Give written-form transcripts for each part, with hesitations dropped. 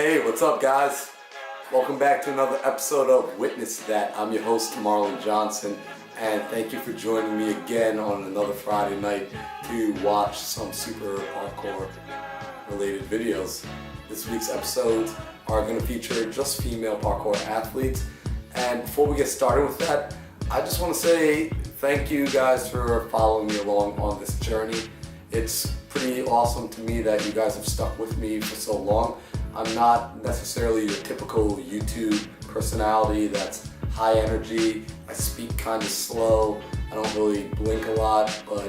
Hey, what's up, guys? Welcome back to another episode of Witness That. I'm your host, Marlon Johnson, and thank you for joining me again on another Friday night to watch some super parkour related videos. This week's episodes are going to feature just female parkour athletes, and before we get started with that, I just want to say thank you guys for following me along on this journey. It's pretty awesome to me that you guys have stuck with me for so long. I'm not necessarily your typical YouTube personality that's high energy. I speak kind of slow. I don't really blink a lot, but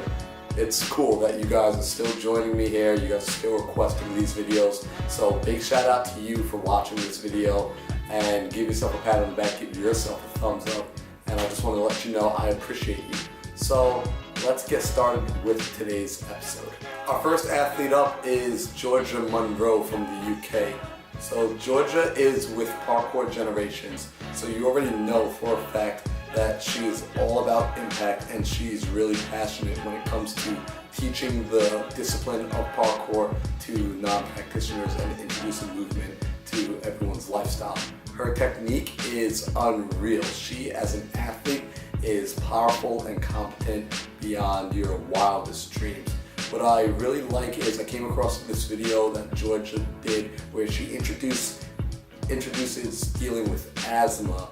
it's cool that you guys are still joining me here. You guys are still requesting these videos. So big shout out to you for watching this video, and give yourself a pat on the back, give yourself a thumbs up. And I just want to let you know I appreciate you. So let's get started with today's episode. Our first athlete up is Georgia Monroe from the UK. So Georgia is with Parkour Generations. So you already know for a fact that she is all about impact, and she's really passionate when it comes to teaching the discipline of parkour to non-practitioners and introducing movement to everyone's lifestyle. Her technique is unreal. She, as an athlete, is powerful and competent beyond your wildest dreams. What I really like is I came across this video that Georgia did where she introduces dealing with asthma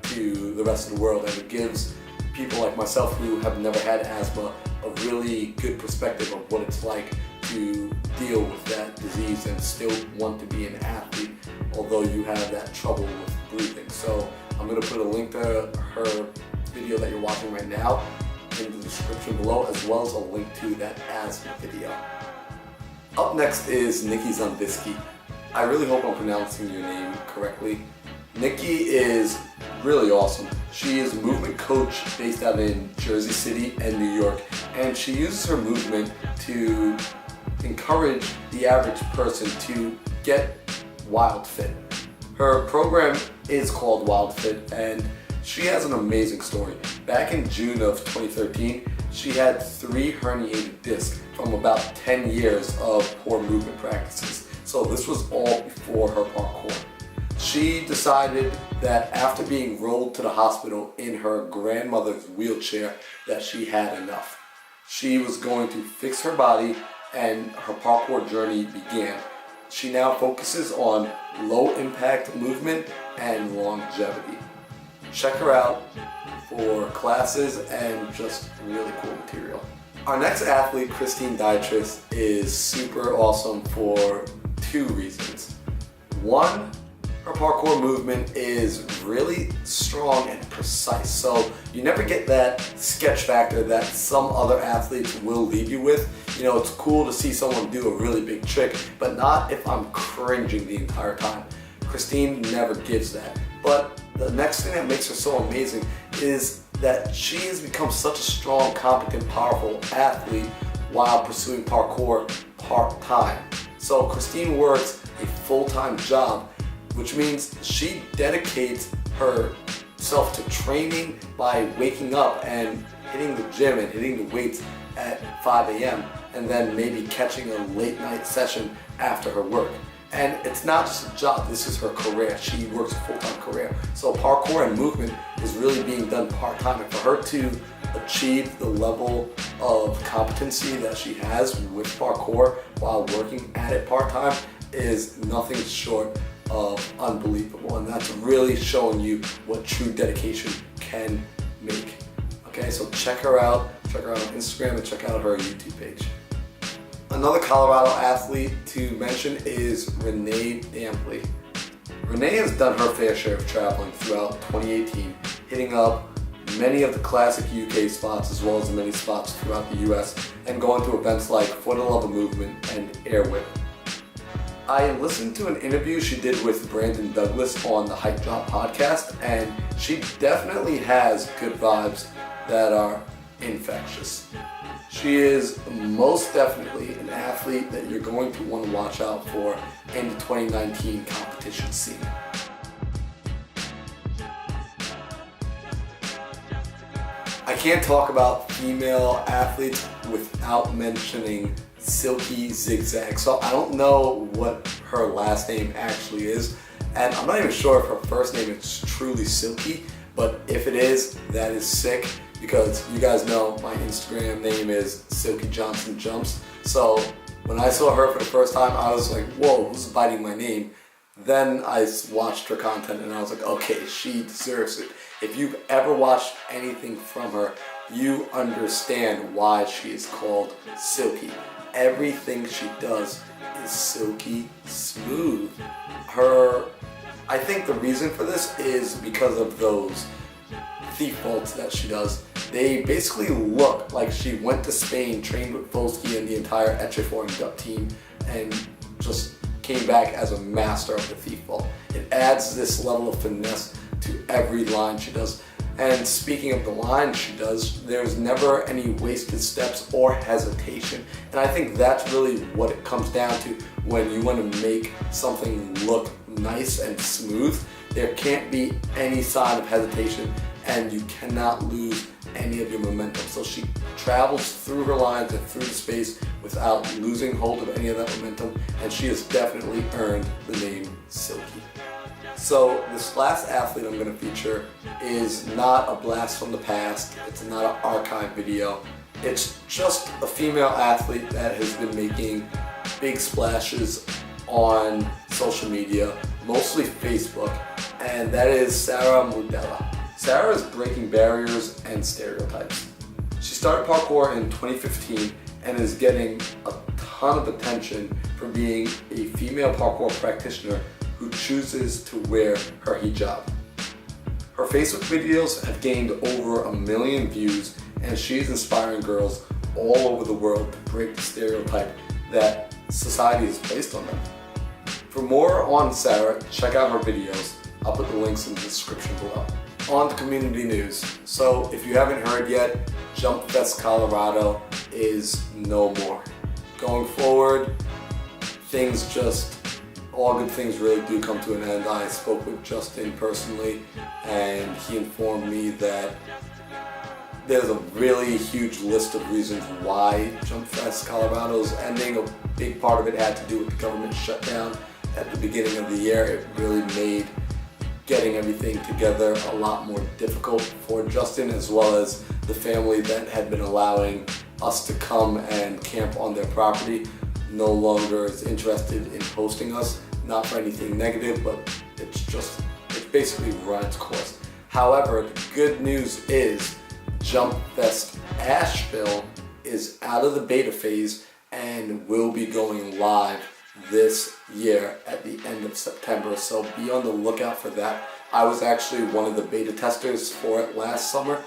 to the rest of the world, and it gives people like myself who have never had asthma a really good perspective of what it's like to deal with that disease and still want to be an athlete although you have that trouble with breathing. So I'm going to put a link to her video that you're watching right now in the description below, as well as a link to that asthma video. Up next is Nikki Zundisky. I really hope I'm pronouncing your name correctly. Nikki is really awesome. She is a movement coach based out in Jersey City and New York, and she uses her movement to encourage the average person to get Wild Fit. Her program is called Wild Fit, and she has an amazing story. Back in June of 2013, she had 3 herniated discs from about 10 years of poor movement practices. So this was all before her parkour. She decided that after being rolled to the hospital in her grandmother's wheelchair that she had enough. She was going to fix her body, and her parkour journey began. She now focuses on low impact movement and longevity. Check her out for classes and just really cool material. Our next athlete, Christine Dietrich, is super awesome for 2 reasons. One, her parkour movement is really strong and precise. So you never get that sketch factor that some other athletes will leave you with. You know, it's cool to see someone do a really big trick, but not if I'm cringing the entire time. Christine never gives that. But the next thing that makes her so amazing is that she has become such a strong, competent, powerful athlete while pursuing parkour part-time. So Christine works a full-time job, which means she dedicates herself to training by waking up and hitting the gym and hitting the weights at 5 a.m. and then maybe catching a late night session after her work. And it's not just a job, this is her career. She works a full-time career. So parkour and movement is really being done part-time. And for her to achieve the level of competency that she has with parkour while working at it part-time is nothing short of unbelievable. And that's really showing you what true dedication can make. Okay, so check her out on Instagram, and check out her YouTube page. Another Colorado athlete to mention is Renee Dampley. Renee has done her fair share of traveling throughout 2018, hitting up many of the classic UK spots as well as many spots throughout the US, and going to events like For the Love of Movement and Air Whip. I listened to an interview she did with Brandon Douglas on the Hype Drop podcast, and she definitely has good vibes that are infectious. She is most definitely an athlete that you're going to want to watch out for in the 2019 competition scene. I can't talk about female athletes without mentioning Silky Zigzag. So I don't know what her last name actually is, and I'm not even sure if her first name is truly Silky, but if it is, that is sick, because you guys know my Instagram name is Silky Johnson Jumps. So when I saw her for the first time, I was like, whoa, who's biting my name? Then I watched her content and I was like, okay, she deserves it. If you've ever watched anything from her, you understand why she is called Silky. Everything she does is silky smooth. I think the reason for this is because of those thief vaults that she does. They basically look like she went to Spain, trained with Volsky and the entire Etcheform Duck team, and just came back as a master of the thief vault. It adds this level of finesse to every line she does. And speaking of the lines she does, there's never any wasted steps or hesitation. And I think that's really what it comes down to when you want to make something look nice and smooth. There can't be any sign of hesitation, and you cannot lose any of your momentum. So she travels through her lines and through the space without losing hold of any of that momentum, and she has definitely earned the name Silky. So this last athlete I'm going to feature is not a blast from the past. It's not an archive video. It's just a female athlete that has been making big splashes on social media, mostly Facebook, and that is Sarah Mudela. Sarah is breaking barriers and stereotypes. She started parkour in 2015 and is getting a ton of attention for being a female parkour practitioner who chooses to wear her hijab. Her Facebook videos have gained over 1 million views, and she is inspiring girls all over the world to break the stereotype that society has placed on them. For more on Sarah, check out her videos. I'll put the links in the description below. On to community news. So if you haven't heard yet, Jump Fest Colorado is no more. Going forward, all good things really do come to an end. I spoke with Justin personally, and he informed me that there's a really huge list of reasons why Jump Fest Colorado is ending. A big part of it had to do with the government shutdown at the beginning of the year. It really made getting everything together a lot more difficult for Justin, as well as the family that had been allowing us to come and camp on their property no longer is interested in hosting us. Not for anything negative, but it's basically run its course. However, the good news is Jump Fest Asheville is out of the beta phase and will be going live this year at the end of September, so be on the lookout for that. I was actually one of the beta testers for it last summer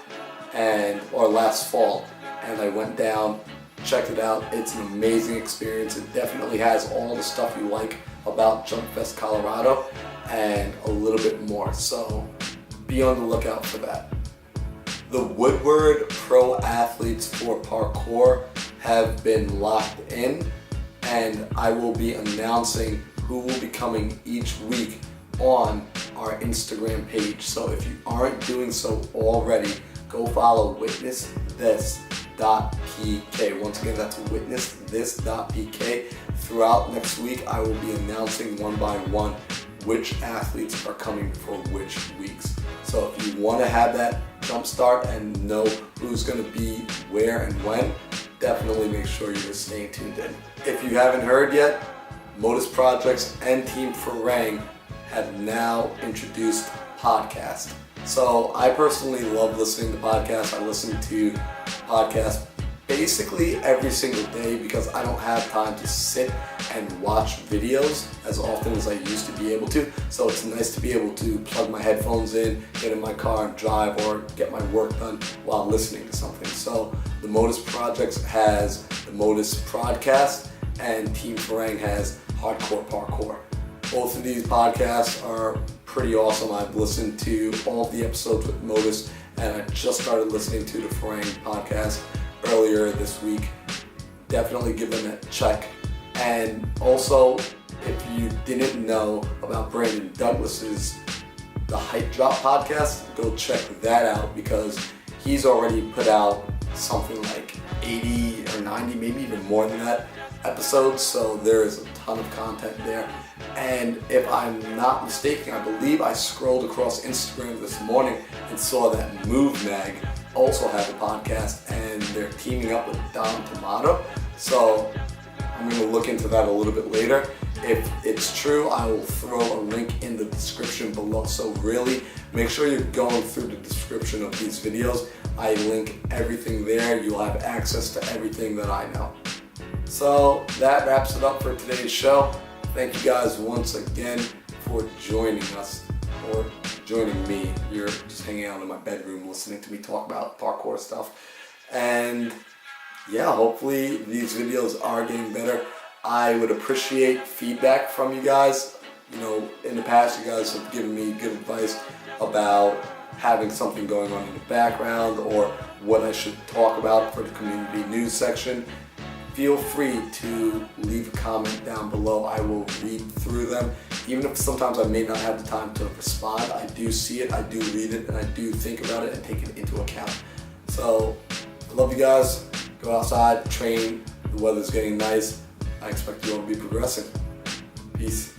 or last fall, and I went down, checked it out. It's an amazing experience. It definitely has all the stuff you like about Jump Fest Colorado and a little bit more, so be on the lookout for that. The Woodward Pro Athletes for Parkour have been locked in, and I will be announcing who will be coming each week on our Instagram page. So if you aren't doing so already, go follow witnessthis.pk. Once again, that's witnessthis.pk. Throughout next week, I will be announcing one by one which athletes are coming for which weeks. So if you want to have that jump start and know who's going to be where and when, definitely make sure you're staying tuned in. If you haven't heard yet, Modus Projects and Team Farang have now introduced podcasts. So I personally love listening to podcasts. I listen to podcasts basically every single day because I don't have time to sit and watch videos as often as I used to be able to. So it's nice to be able to plug my headphones in, get in my car and drive, or get my work done while listening to something. So the Modus Projects has the Modus Podcast, and Team Farang has Hardcore Parkour. Both of these podcasts are pretty awesome. I've listened to all of the episodes with Modus, and I just started listening to the Farang podcast earlier this week. Definitely give them a check. And also, if you didn't know about Brandon Douglas's The Hype Drop podcast, go check that out because he's already put out something like 80 or 90, maybe even more than that, episodes, so there is a ton of content there. And if I'm not mistaken, I believe I scrolled across Instagram this morning and saw that Move Mag also has a podcast, and they're teaming up with Don Tomato. So I'm going to look into that a little bit later. If it's true, I will throw a link in the description below. So really, make sure you're going through the description of these videos. I link everything there. You'll have access to everything that I know. So that wraps it up for today's show. Thank you guys once again for joining us, or joining me. You're just hanging out in my bedroom listening to me talk about parkour stuff. And yeah, hopefully these videos are getting better. I would appreciate feedback from you guys. You know, in the past, you guys have given me good advice about having something going on in the background or what I should talk about for the community news section. Feel free to leave a comment down below. I will read through them. Even if sometimes I may not have the time to respond, I do see it, I do read it, and I do think about it and take it into account. So, I love you guys. Go outside, train. The weather's getting nice. I expect you all to be progressing. Peace.